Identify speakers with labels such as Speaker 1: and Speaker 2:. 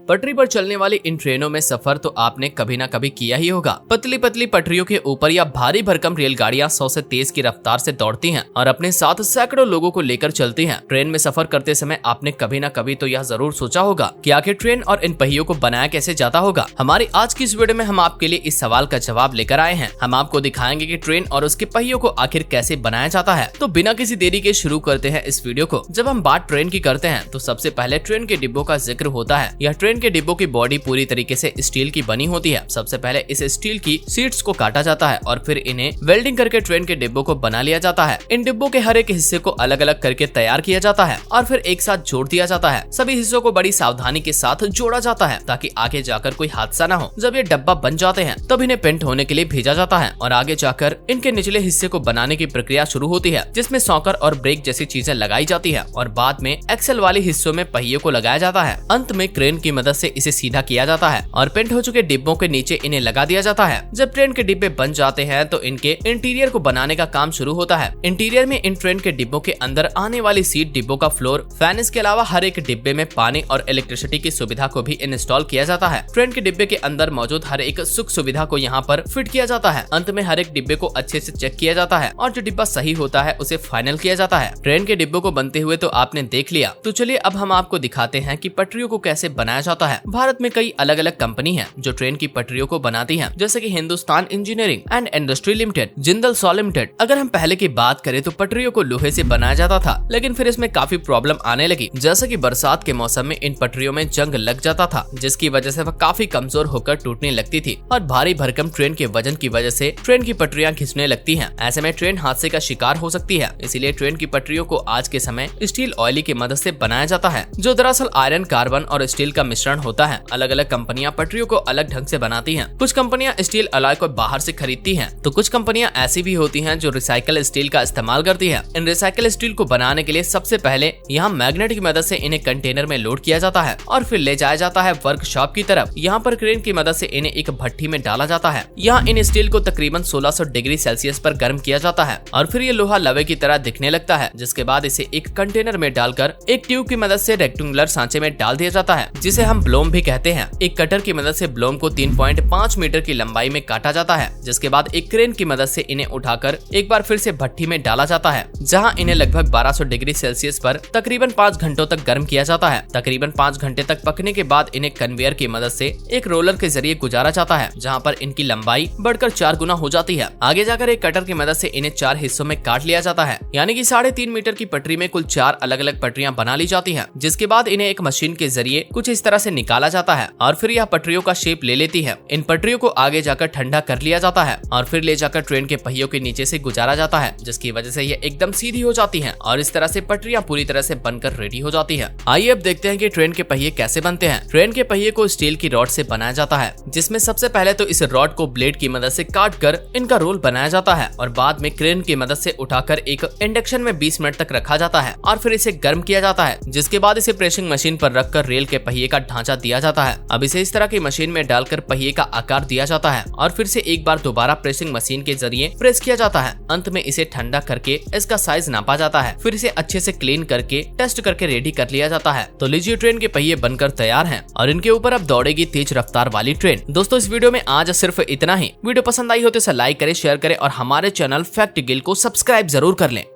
Speaker 1: पटरी पर चलने वाली इन ट्रेनों में सफर तो आपने कभी ना कभी किया ही होगा। पतली पतली पटरियों के ऊपर या भारी भरकम रेलगाड़ियां 100 से तेज की रफ्तार से दौड़ती हैं और अपने साथ सैकड़ों लोगों को लेकर चलती हैं। ट्रेन में सफर करते समय आपने कभी ना कभी तो यह जरूर सोचा होगा कि आखिर ट्रेन और इन पहियों को बनाया कैसे जाता होगा। हमारी आज की इस वीडियो में हम आपके लिए इस सवाल का जवाब लेकर आए हैं। हम आपको दिखाएंगे कि ट्रेन और उसके पहियों को आखिर कैसे बनाया जाता है। तो बिना किसी देरी के शुरू करते हैं इस वीडियो को। जब हम बात ट्रेन की करते हैं तो सबसे पहले ट्रेन के डिब्बों का जिक्र होता है। यह ट्रेन के डिब्बों की बॉडी पूरी तरीके से स्टील की बनी होती है। सबसे पहले इस स्टील की सीट्स को काटा जाता है और फिर इन्हें वेल्डिंग करके ट्रेन के डिब्बों को बना लिया जाता है। इन डिब्बों के हर एक हिस्से को अलग अलग करके तैयार किया जाता है और फिर एक साथ जोड़ दिया जाता है। सभी हिस्सों को बड़ी सावधानी के साथ जोड़ा जाता है ताकि आगे जाकर कोई हादसा न हो। जब ये डब्बा बन जाते हैं तब इन्हें पेंट होने के लिए भेजा जाता है और आगे जाकर इनके निचले हिस्से को बनाने की प्रक्रिया शुरू होती है, जिसमें सॉकर और ब्रेक जैसी चीजें लगाई जाती है और बाद में एक्सेल वाले हिस्सों में पहियों को लगाया जाता है। अंत में क्रेन की मदद से इसे सीधा किया जाता है और पेंट हो चुके डिब्बों के नीचे इन्हें लगा दिया जाता है। जब ट्रेन के डिब्बे बन जाते हैं तो इनके इंटीरियर को बनाने का काम शुरू होता है। इंटीरियर में इन ट्रेन के डिब्बों के अंदर आने वाली सीट, डिब्बों का फ्लोर, फैन, इसके अलावा हर एक डिब्बे में पानी और इलेक्ट्रिसिटी की सुविधा को भी इंस्टॉल किया जाता है। ट्रेन के डिब्बे के अंदर मौजूद हर एक सुख सुविधा को यहाँ पर फिट किया जाता है। अंत में हर एक डिब्बे को अच्छे से चेक किया जाता है और जो डिब्बा सही होता है उसे फाइनल किया जाता है। ट्रेन के डिब्बों को बनते हुए तो आपने देख लिया, तो चलिए अब हम आपको दिखाते हैं कि पटरियों को कैसे बनाया जाता है। भारत में कई अलग अलग कंपनी है जो ट्रेन की पटरियों को बनाती है, जैसे कि Hindustan engineering and industry limited, Jindal saw limited. अगर हम पहले की बात करें तो पटरियों को लोहे से बनाया जाता था, लेकिन फिर इसमें काफी प्रॉब्लम आने लगी, जैसे कि बरसात के मौसम में इन पटरियों में जंग लग जाता था, जिसकी वजह से वह काफी कमजोर होकर टूटने लगती थी और भारी भरकम ट्रेन के वजन की वजह से ट्रेन की पटरियां खिंचने लगती हैं। ऐसे में ट्रेन हादसे का शिकार हो सकती है। इसीलिए ट्रेन की पटरियों को आज के समय स्टील ऑयली की मदद से बनाया जाता है, जो दरअसल आयरन, कार्बन और स्टील का मिश्रण होता है। अलग अलग कंपनियां पटरियों को अलग ढंग से बनाती हैं। कुछ कंपनियां स्टील अलॉय को बाहर से खरीदती हैं, तो कुछ कंपनियां ऐसी भी होती हैं जो रिसाइकल स्टील का इस्तेमाल करती है। इन रिसाइकल स्टील को बनाने के लिए सबसे पहले यहाँ मैग्नेट की मदद से इन्हें कंटेनर में लोड किया जाता है और फिर ले जाया जाता है वर्कशॉप की तरफ। यहाँ पर क्रेन की मदद से इन्हें एक भट्टी में डाला जाता है। यहाँ इन स्टील को तकरीबन 1600 डिग्री सेल्सियस पर गर्म किया जाता है और फिर ये लोहा लवे की तरह दिखने लगता है, जिसके बाद इसे एक कंटेनर में डालकर एक ट्यूब की मदद से रेक्टेंगुलर सांचे में डाल दिया जाता है, जिसे हम ब्लोम भी कहते हैं। एक कटर की मदद से ब्लोम को 3.5 मीटर की लंबाई में काटा जाता है, जिसके बाद एक क्रेन की मदद से इन्हें उठाकर एक बार फिर से भट्टी में डाला जाता है, जहाँ इन्हें लगभग 1200 डिग्री सेल्सियस पर तकरीबन 5 घंटों तक गर्म किया जाता है। तकरीबन 5 घंटे तक पकने के बाद इन्हें कन्वेयर की मदद से एक रोलर के जरिए गुजारा जाता है, जहाँ पर इनकी लंबाई बढ़कर 4 गुना हो जाती है। आगे जाकर एक कटर की मदद से इन्हें 4 हिस्सों में काट लिया जाता है, यानी कि 3.5 मीटर की पटरी में कुल 4 अलग अलग पटरियां बना ली जाती हैं, जिसके बाद इन्हें एक मशीन के जरिए कुछ इस तरह से निकाला जाता है और फिर यह पटरियों का शेप ले लेती है। इन पटरियों को आगे जाकर ठंडा कर लिया जाता है और फिर ले जाकर ट्रेन के पहियों के नीचे से गुजारा जाता है, जिसकी वजह से ये एकदम सीधी हो जाती है और इस तरह से पटरियां पूरी तरह से बनकर रेडी हो जाती है। आइए अब देखते हैं कि ट्रेन के पहिए कैसे बनते हैं। ट्रेन के पहिए को स्टील की रॉड से बनाया जाता है, जिसमें सबसे पहले तो इस रॉड को ब्लेड की मदद से काट कर इनका रोल बनाया जाता है और बाद में क्रेन की मदद से उठाकर एक इंडक्शन में 20 मिनट तक रखा जाता है और फिर इसे गर्म किया जाता है, जिसके बाद इसे प्रेसिंग मशीन पर रखकर रेल के पहिए का ढांचा दिया जाता है। अब इसे इस तरह की मशीन में डालकर पहिए का आकार दिया जाता है और फिर से एक बार दोबारा प्रेसिंग मशीन के जरिए प्रेस किया जाता है। अंत में इसे ठंडा करके इसका साइज नापा जाता है, फिर इसे अच्छे से क्लीन करके टेस्ट करके रेडी कर लिया जाता है। तो लीजिए, ट्रेन के पहिए बनकर तैयार हैं और इनके ऊपर अब दौड़ेगी तेज रफ्तार वाली ट्रेन। दोस्तों, इस वीडियो में आज सिर्फ इतना ही। वीडियो पसंद आई हो तो इसे लाइक करें, शेयर करें और हमारे चैनल फैक्ट गिल को सब्सक्राइब जरूर कर लें।